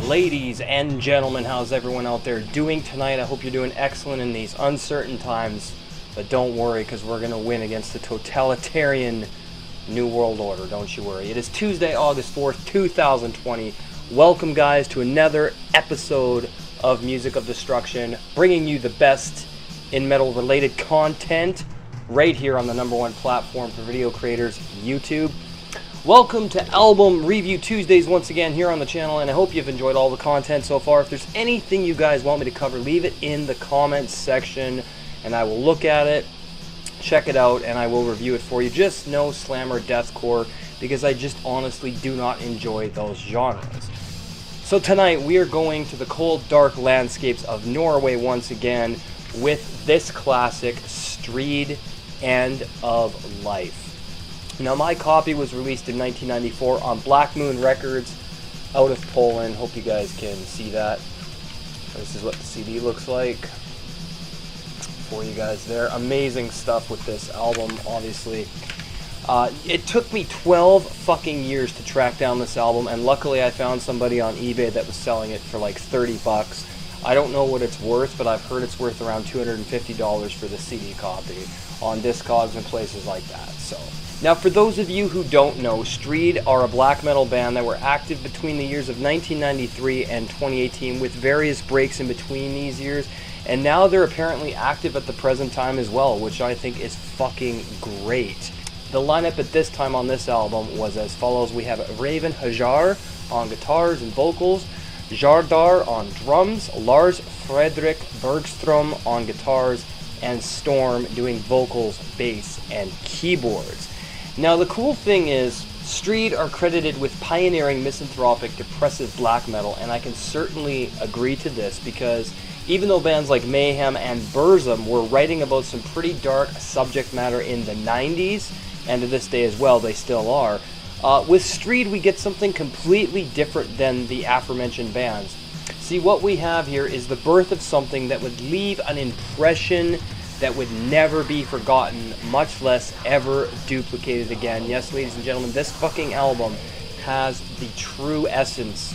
Ladies and gentlemen, how's everyone out there doing tonight? I hope you're doing excellent in these uncertain times. But don't worry, because we're going to win against the totalitarian New World Order. Don't you worry. It is Tuesday, August 4th, 2020. Welcome, guys, to another episode of Music of Destruction, bringing you the best in metal-related content right here on the #1 platform for video creators, YouTube. Welcome to Album Review Tuesdays once again here on the channel, and I hope you've enjoyed all the content so far. If there's anything you guys want me to cover, leave it in the comments section, and I will look at it, check it out, and I will review it for you. Just no slam or deathcore, because I just honestly do not enjoy those genres. So tonight we are going to the cold, dark landscapes of Norway once again with this classic, STRID-END of Life. Now, my copy was released in 1994 on Blackmoon Records out of Poland. Hope you guys can see that. This is what the CD looks like for you guys there. Amazing stuff with this album, obviously. It took me 12 fucking years to track down this album, and luckily I found somebody on eBay that was selling it for like 30 bucks. I don't know what it's worth, but I've heard it's worth around $250 for the CD copy on Discogs and places like that. So, now for those of you who don't know, STRID are a black metal band that were active between the years of 1993 and 2018 with various breaks in between these years, and now they're apparently active at the present time as well, which I think is fucking great. The lineup at this time on this album was as follows. We have Ravn Harjar on guitars and vocals, Jardar on drums, Lars, Fredrik, Bergstrøm on guitars, and Storm doing vocals, bass, and keyboards. Now the cool thing is, STRID are credited with pioneering misanthropic, depressive black metal, and I can certainly agree to this because even though bands like Mayhem and Burzum were writing about some pretty dark subject matter in the 90s, and to this day as well, they still are, with STRID we get something completely different than the aforementioned bands. See, what we have here is the birth of something that would leave an impression that would never be forgotten, much less ever duplicated again. Yes, ladies and gentlemen, this fucking album has the true essence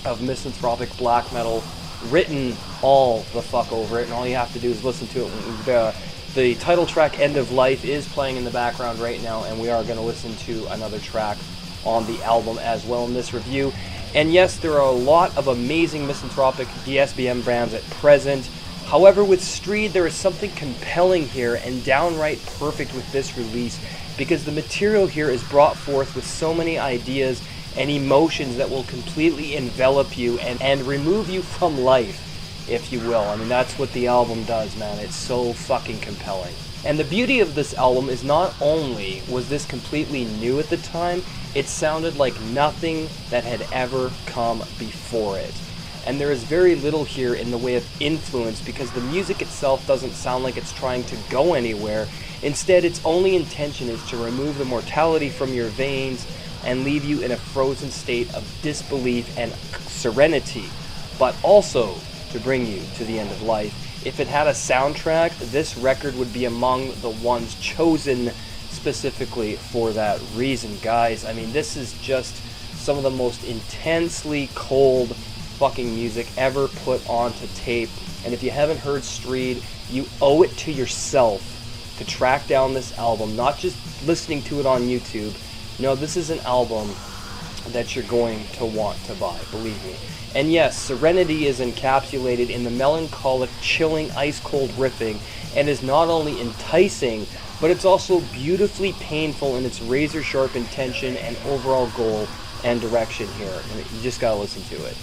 of misanthropic black metal written all the fuck over it, and all you have to do is listen to it. The title track, End of Life, is playing in the background right now, and we are going to listen to another track on the album as well in this review. And yes, there are a lot of amazing misanthropic DSBM bands at present. However, with STRID, there is something compelling here and downright perfect with this release, because the material here is brought forth with so many ideas and emotions that will completely envelop you and remove you from life, if you will. I mean, that's what the album does, man. It's so fucking compelling. And the beauty of this album is not only was this completely new at the time, it sounded like nothing that had ever come before it. And there is very little here in the way of influence because the music itself doesn't sound like it's trying to go anywhere. Instead, its only intention is to remove the mortality from your veins and leave you in a frozen state of disbelief and serenity, but also to bring you to the end of life. If it had a soundtrack, this record would be among the ones chosen specifically for that reason, guys. I mean, this is just some of the most intensely cold fucking music ever put onto tape, and if you haven't heard STRID, you owe it to yourself to track down this album, not just listening to it on YouTube. No, this is an album that you're going to want to buy, believe me. And yes, serenity is encapsulated in the melancholic, chilling, ice-cold riffing, and is not only enticing, but it's also beautifully painful in its razor-sharp intention and overall goal and direction here. And you just gotta listen to it.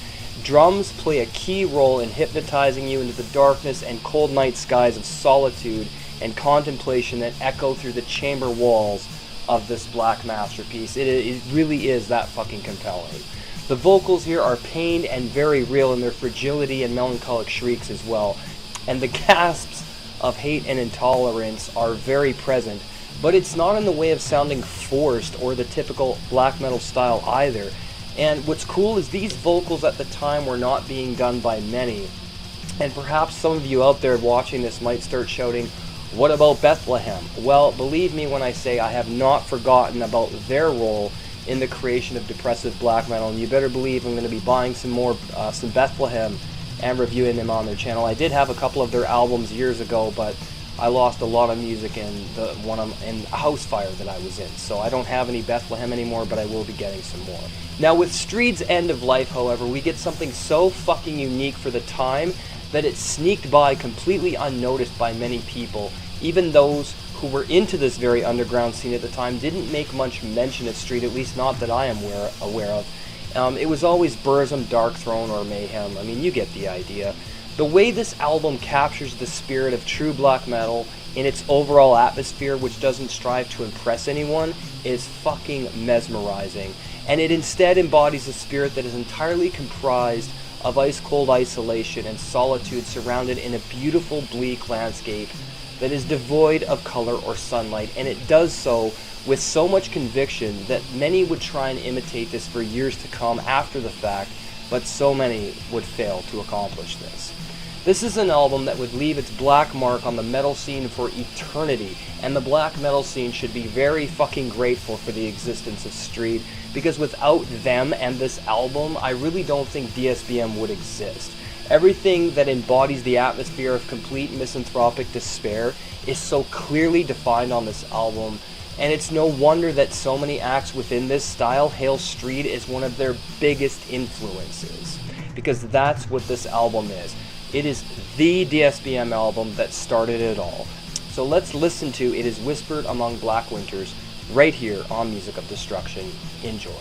Drums play a key role in hypnotizing you into the darkness and cold night skies of solitude and contemplation that echo through the chamber walls of this black masterpiece. It really is that fucking compelling. The vocals here are pained and very real in their fragility and melancholic shrieks as well. And the gasps of hate and intolerance are very present, but it's not in the way of sounding forced or the typical black metal style either. And what's cool is these vocals at the time were not being done by many. And perhaps some of you out there watching this might start shouting, "What about Bethlehem?" Well, believe me when I say I have not forgotten about their role in the creation of depressive black metal, and you better believe I'm going to be buying some more, some Bethlehem, and reviewing them on their channel. I did have a couple of their albums years ago, but I lost a lot of music in in a house fire that I was in, so I don't have any Bethlehem anymore, but I will be getting some more. Now with STRID's End of Life, however, we get something so fucking unique for the time that it sneaked by completely unnoticed by many people. Even those who were into this very underground scene at the time didn't make much mention of STRID, at least not that I am aware of. It was always Burzum, Dark Throne, or Mayhem. I mean, you get the idea. The way this album captures the spirit of true black metal in its overall atmosphere, which doesn't strive to impress anyone, is fucking mesmerizing. And it instead embodies a spirit that is entirely comprised of ice-cold isolation and solitude, surrounded in a beautiful bleak landscape that is devoid of color or sunlight, and it does so with so much conviction that many would try and imitate this for years to come after the fact, but so many would fail to accomplish this. This is an album that would leave its black mark on the metal scene for eternity, and the black metal scene should be very fucking grateful for the existence of STRID, because without them and this album, I really don't think DSBM would exist. Everything that embodies the atmosphere of complete misanthropic despair is so clearly defined on this album, and it's no wonder that so many acts within this style hail STRID as one of their biggest influences, because that's what this album is. It is the DSBM album that started it all. So let's listen to It Is Whispered Among Black Winters right here on Music of Destruction. Enjoy.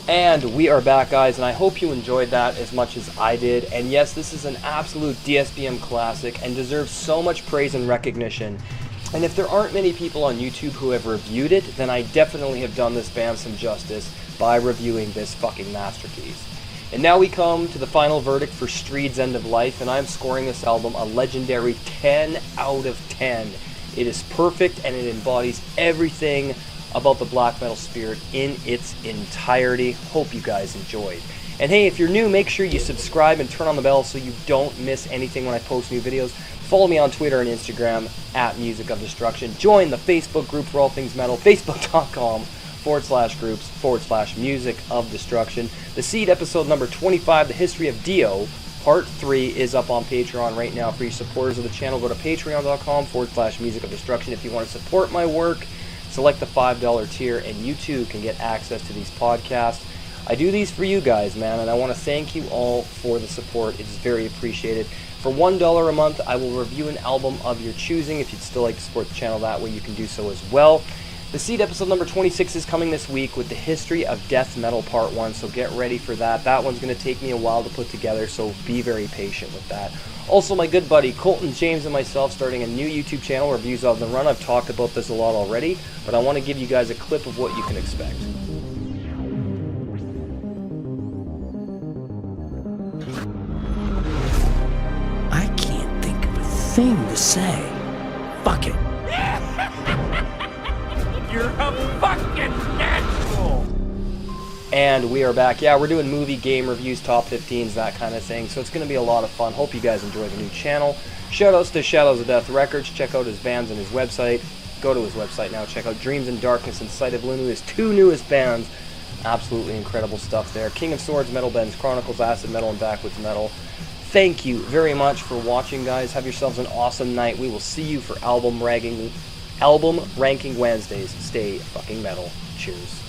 And we are back, guys, and I hope you enjoyed that as much as I did. And yes, this is an absolute DSBM classic and deserves so much praise and recognition. And if there aren't many people on YouTube who have reviewed it, then I definitely have done this band some justice by reviewing this fucking masterpiece. And now we come to the final verdict for STRID-END End of Life, and I'm scoring this album a legendary 10 out of 10. It is perfect, and it embodies everything about the black metal spirit in its entirety. Hope you guys enjoyed. And hey, if you're new, make sure you subscribe and turn on the bell so you don't miss anything when I post new videos. Follow me on Twitter and Instagram at Music of Destruction. Join the Facebook group for all things metal, facebook.com/groups/Music of Destruction. The Seed episode number 25, The History of Dio, Part 3, is up on Patreon right now for you supporters of the channel. Go to patreon.com/Music of Destruction if you want to support my work. Select the $5 tier, and you too can get access to these podcasts. I do these for you guys, man, and I want to thank you all for the support. It's very appreciated. For $1 a month, I will review an album of your choosing. If you'd still like to support the channel that way, you can do so as well. The Seed episode number 26 is coming this week with the History of Death Metal Part 1, so get ready for that. That one's going to take me a while to put together, so be very patient with that. Also, my good buddy Colton, James, and myself starting a new YouTube channel, Reviews of the Run. I've talked about this a lot already, but I want to give you guys a clip of what you can expect. I can't think of a thing to say. Fuck it. You're a fucking natural! And we are back. Yeah, we're doing movie, game reviews, top 15s, that kind of thing. So it's going to be a lot of fun. Hope you guys enjoy the new channel. Shoutouts to Shadows of Death Records. Check out his bands and his website. Go to his website now. Check out Dreams in Darkness and Sight of Lunu, his two newest bands. Absolutely incredible stuff there. King of Swords, Metal Bends Chronicles, Acid Metal, and Backwoods Metal. Thank you very much for watching, guys. Have yourselves an awesome night. We will see you for album ranking Wednesdays. Stay fucking metal. Cheers.